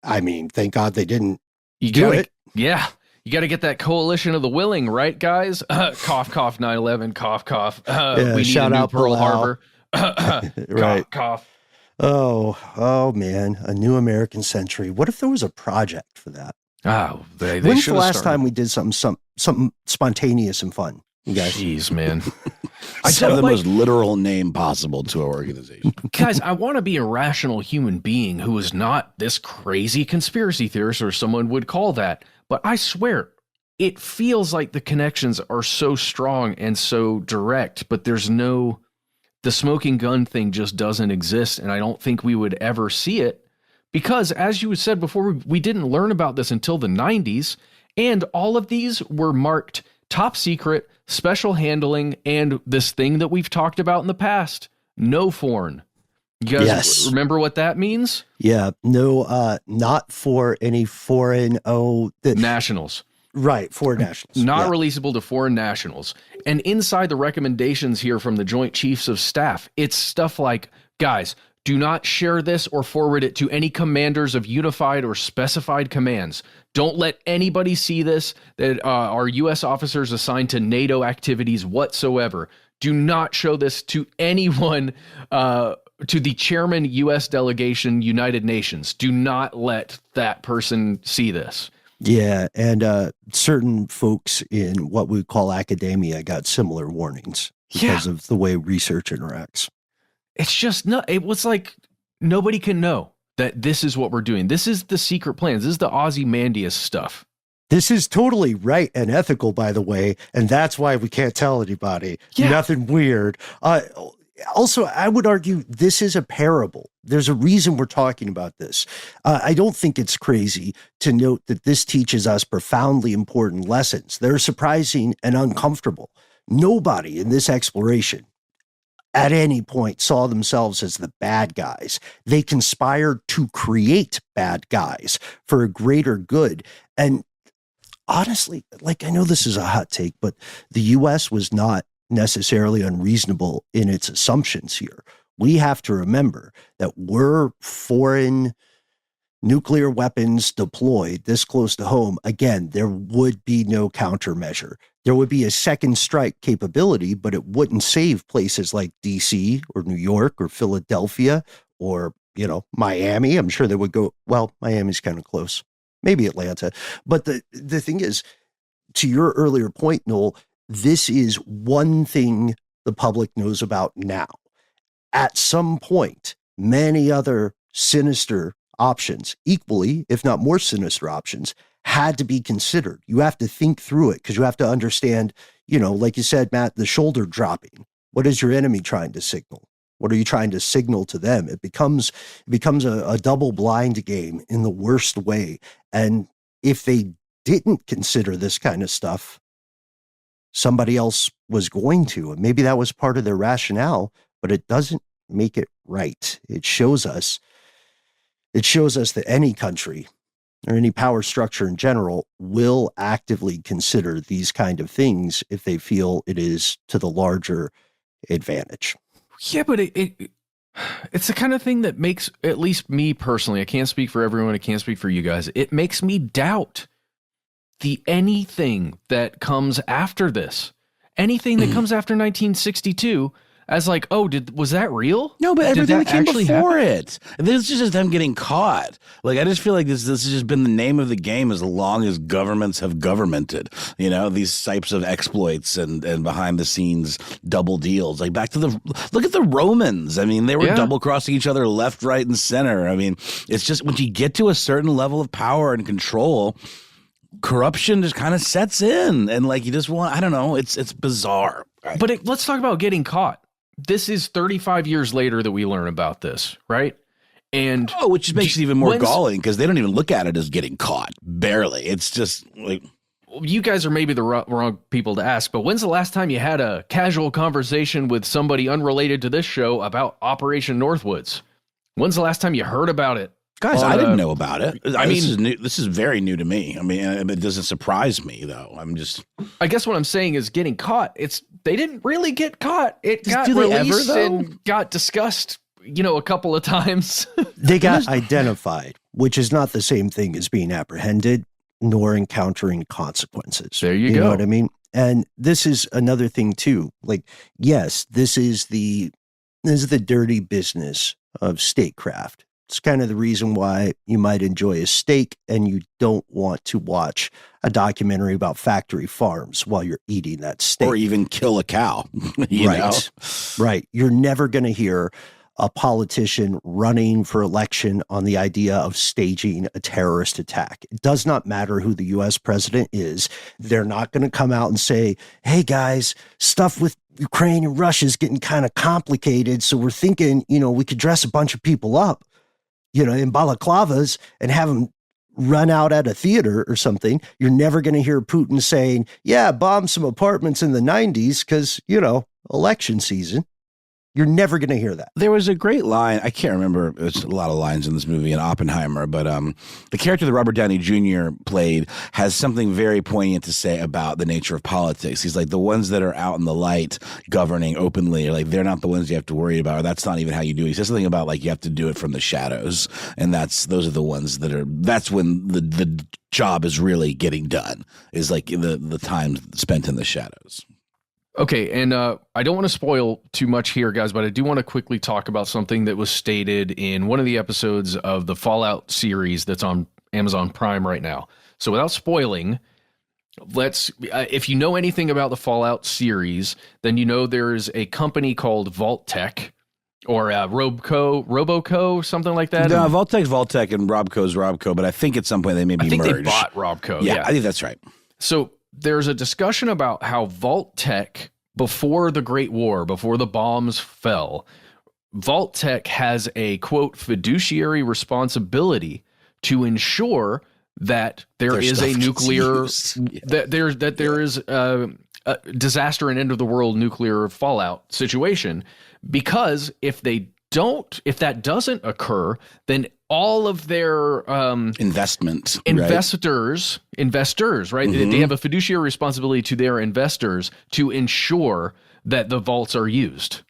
I mean, thank God they didn't do it. Yeah. You got to get that coalition of the willing, right, guys? Cough, cough, 9/11, cough, cough. We need shout a new out Pearl Harbor. Right. Cough, cough. Oh, man, a new American century. What if there was a project for that? Oh, they When's should the have last started. time we did something spontaneous and fun, you guys? Jeez, man. Have the most literal name possible to our organization. Guys, I want to be a rational human being who is not this crazy conspiracy theorist, or someone would call that. But I swear, it feels like the connections are so strong and so direct, but the smoking gun thing just doesn't exist. And I don't think we would ever see it because, as you said before, we didn't learn about this until the 90s. And all of these were marked top secret, special handling, and this thing that we've talked about in the past, no foreign. You guys remember what that means? Yeah, no, not for any foreign, nationals. Right, foreign nationals. Not releasable to foreign nationals. And inside the recommendations here from the Joint Chiefs of Staff, it's stuff like, guys, do not share this or forward it to any commanders of unified or specified commands. Don't let anybody see this that are U.S. officers assigned to NATO activities whatsoever. Do not show this to anyone, to the chairman, U.S. delegation, United Nations. Do not let that person see this. Yeah, and certain folks in what we call academia got similar warnings because of the way research interacts. It's just it was like nobody can know that this is what we're doing. This is the secret plans. This is the Ozymandias stuff. This is totally right and ethical, by the way, and that's why we can't tell anybody. Yeah. Nothing weird. Also, I would argue this is a parable. There's a reason we're talking about this. I don't think it's crazy to note that this teaches us profoundly important lessons. They're surprising and uncomfortable. Nobody in this exploration at any point saw themselves as the bad guys. They conspired to create bad guys for a greater good. And honestly, like, I know this is a hot take, but the U.S. was not necessarily unreasonable in its assumptions here. We have to remember that were foreign nuclear weapons deployed this close to home, again, there would be no countermeasure. There would be a second strike capability, but it wouldn't save places like DC or New York or Philadelphia or, Miami. I'm sure they would go, well, Miami's kind of close. Maybe Atlanta. But the thing is, to your earlier point, Noel, this is one thing the public knows about now. At some point, many other sinister options, equally, if not more sinister options, had to be considered. You have to think through it because you have to understand, like you said, Matt, the shoulder dropping. What is your enemy trying to signal? What are you trying to signal to them? It becomes a double blind game in the worst way. And if they didn't consider this kind of stuff, somebody else was going to, and maybe that was part of their rationale, but it doesn't make it right. It shows us that any country or any power structure in general will actively consider these kind of things if they feel it is to the larger advantage. Yeah, but it's the kind of thing that makes, at least me personally, I can't speak for everyone, I can't speak for you guys, it makes me doubt anything that comes after this. Anything that comes after 1962 as like, was that real? No, but everything that came before it. This is just them getting caught. Like, I just feel like this has just been the name of the game as long as governments have governmented, these types of exploits and behind the scenes double deals. Like look at the Romans. I mean, they were double crossing each other left, right, and center. I mean, it's just when you get to a certain level of power and control, corruption just kind of sets in, and like you just want, I don't know, it's bizarre. But let's talk about getting caught. This is 35 years later that we learn about this, right? And which makes it even more galling because they don't even look at it as getting caught. Barely. It's just like, you guys are maybe the wrong people to ask, but when's the last time you had a casual conversation with somebody unrelated to this show about Operation Northwoods? When's the last time you heard about it? Guys, I didn't know about it. This is new. This is very new to me. I mean, it doesn't surprise me, though. I guess what I'm saying is getting caught. They didn't really get caught. It got released and got discussed, a couple of times. They got identified, which is not the same thing as being apprehended nor encountering consequences. There you go. You know what I mean? And this is another thing, too. Like, yes, this is the dirty business of statecraft. It's kind of the reason why you might enjoy a steak and you don't want to watch a documentary about factory farms while you're eating that steak. Or even kill a cow. Right. You're never going to hear a politician running for election on the idea of staging a terrorist attack. It does not matter who the U.S. president is. They're not going to come out and say, hey, guys, stuff with Ukraine and Russia is getting kind of complicated, so we're thinking, we could dress a bunch of people up, in balaclavas and have them run out at a theater or something. You're never going to hear Putin saying, yeah, bomb some apartments in the 90s because, election season. You're never going to hear that. There was a great line. I can't remember. There's a lot of lines in this movie in Oppenheimer, but the character that Robert Downey Jr. played has something very poignant to say about the nature of politics. He's like, the ones that are out in the light governing openly, like they're not the ones you have to worry about, or that's not even how you do it. He says something about like you have to do it from the shadows, and those are the ones that's when the job is really getting done, is like the time spent in the shadows. Okay, and I don't want to spoil too much here, guys, but I do want to quickly talk about something that was stated in one of the episodes of the Fallout series that's on Amazon Prime right now. So without spoiling, if you know anything about the Fallout series, then you know there's a company called Vault-Tec, or Roboco, something like that. No, Vault-Tec's Vault-Tec and Robco's Robco, but I think at some point they may be merged. I think they bought Robco. Yeah, I think that's right. So there's a discussion about how Vault-Tec, before the Great War, before the bombs fell, Vault-Tec has a, quote, fiduciary responsibility to ensure that there is a nuclear, that there is a disaster and end of the world nuclear fallout situation, because if that doesn't occur, then all of their investors, right? Mm-hmm. They have a fiduciary responsibility to their investors to ensure that the vaults are used,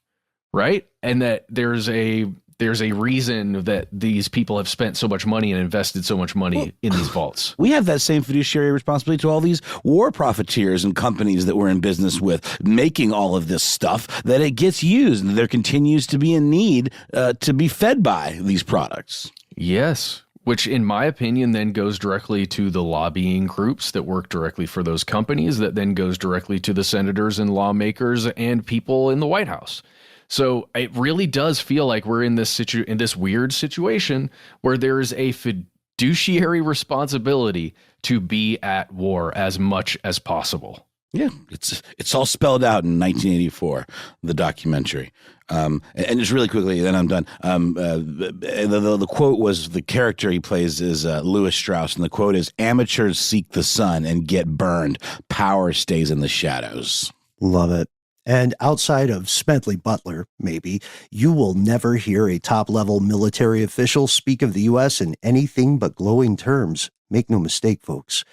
right? And that there's a reason that these people have spent so much money and invested so much money in these vaults. We have that same fiduciary responsibility to all these war profiteers and companies that we're in business with, making all of this stuff, that it gets used and there continues to be a need to be fed by these products. Yes, which in my opinion then goes directly to the lobbying groups that work directly for those companies, that then goes directly to the senators and lawmakers and people in the White House. So it really does feel like we're in this weird situation where there's a fiduciary responsibility to be at war as much as possible. Yeah, it's all spelled out in 1984, the documentary. And just really quickly, then I'm done. The quote was, the character he plays is Lewis Strauss, and the quote is, "Amateurs seek the sun and get burned. Power stays in the shadows." Love it. And outside of Smedley Butler, maybe, you will never hear a top-level military official speak of the U.S. in anything but glowing terms. Make no mistake, folks.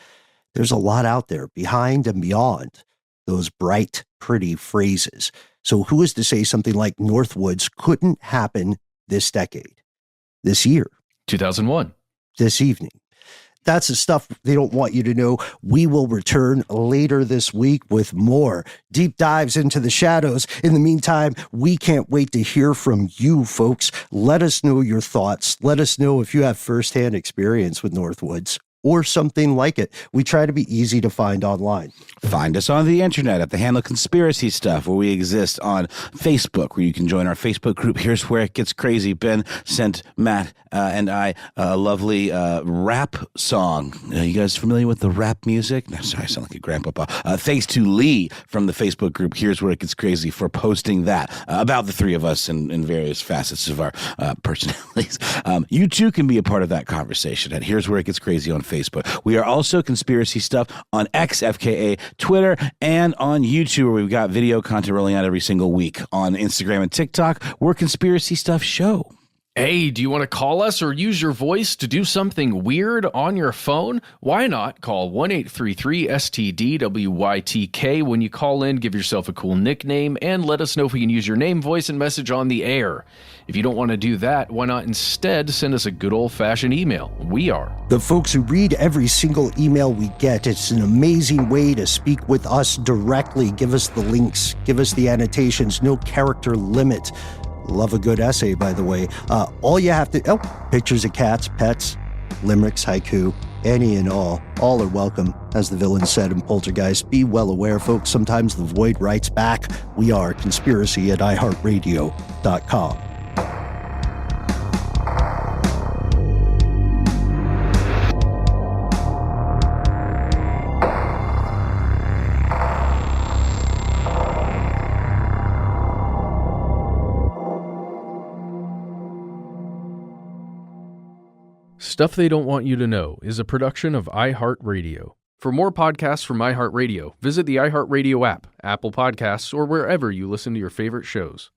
There's a lot out there behind and beyond those bright, pretty phrases. So who is to say something like Northwoods couldn't happen this decade, this year? 2001. This evening. That's the stuff they don't want you to know. We will return later this week with more deep dives into the shadows. In the meantime, we can't wait to hear from you, folks. Let us know your thoughts. Let us know if you have firsthand experience with Northwoods or something like it. We try to be easy to find online. Find us on the internet at the handle Conspiracy Stuff, where we exist on Facebook, where you can join our Facebook group. Here's where it gets crazy. Ben sent Matt and I a lovely rap song. You guys familiar with the rap music? No, sorry, I sound like a grandpapa. Thanks to Lee from the Facebook group, Here's Where It Gets Crazy, for posting that about the three of us in various facets of our personalities. You too can be a part of that conversation at Here's Where It Gets Crazy on Facebook. We are also Conspiracy Stuff on X, FKA, Twitter, and on YouTube, where we've got video content rolling out every single week. On Instagram and TikTok, we're Conspiracy Stuff Show. Hey, do you want to call us or use your voice to do something weird on your phone? Why not call 1-833-STDWYTK. When you call in, give yourself a cool nickname and let us know if we can use your name, voice, and message on the air. If you don't want to do that, why not instead send us a good old-fashioned email? We are the folks who read every single email we get. It's an amazing way to speak with us directly. Give us the links, give us the annotations, no character limit. Love a good essay, by the way. All you have to, pictures of cats, pets, limericks, haiku, any and all are welcome. As the villain said in Poltergeist, be well aware, folks, sometimes the void writes back. We are conspiracy at iHeartRadio.com. Stuff They Don't Want You to Know is a production of iHeartRadio. For more podcasts from iHeartRadio, visit the iHeartRadio app, Apple Podcasts, or wherever you listen to your favorite shows.